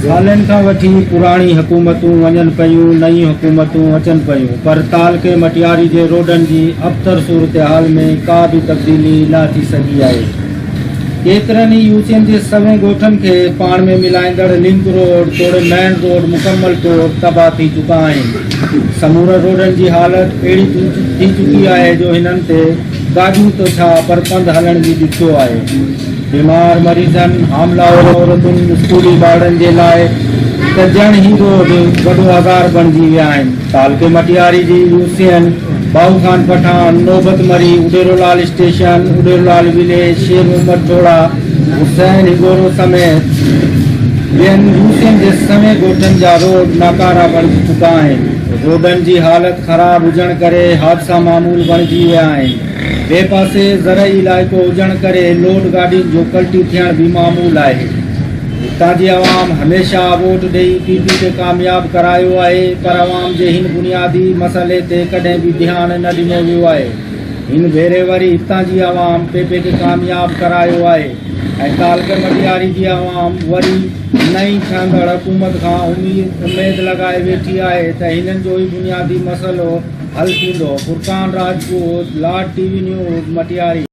सालनि खां वठी पुराणी हुकूमतूं वञनि पियूं, नयूं हुकूमतूं अचनि पियूं, पर तालके मटियारी जे रोडनि जी अबतर सूरत हाल में का बि तब्दीली न थी सघी आहे। केतिरनि ई यूसीएन जे सवें ॻोठनि खे पाण में मिलाईंदड़ लिंक रोड तोड़े मेन रोड मुकमल तौर तबाह थी चुका आहिनि। समूरा रोडनि जी हालत अहिड़ी थी चुकी आहे जो हिननि ते गाॾियूं तो छा पर पंधु हलण बि ॾुखियो आहे। बीमार मरीज़नि, हामलावर औरतुनि, स्कूली ॿारनि जे लाइ त ॼण ई रोड वॾो आज़ार बणिजी विया आहिनि। तालके मटियारी जी यूसीएन, बाहू खान पठान, नौबत मरी, उडेरोलाल स्टेशन, उडेरोलाल विलेज, शेर मोहम्मद टोड़ा, हुसैन हिगोरो समेत ॿियनि यूसीएन जे सवें ॻोठनि जा रोड नाकारा बणिजी चुका आहिनि। रोडनि जी हालत ख़राब हुजण करे हादसा मामूल बणिजी विया आहिनि। ॿिए पासे ज़रई इलाइक़ो हुजण करे लोड गाॾियुनि जो पलटी थियण बि मामूल आहे। हितां जी अवाम हमेशह वोट ॾेई पीपी खे कामयाबु करायो आहे, पर अवाम जे हिन बुनियादी मसइले ते कॾहिं बि ध्यानु न ॾिनो वियो आहे। हिन भेरे वरी हितां जी अवाम पीपी खे कामयाबु करायो आहे ऐं तालके मटियारी जी अवाम वरी नई ठहंदड़ हुकूमत खां उमेद लगाए वेठी आहे त हिननि जो ई बुनियादी मसइलो हल थींदो। फुरकान राजपूत, लाड टीवी न्यूज़, मटियारी।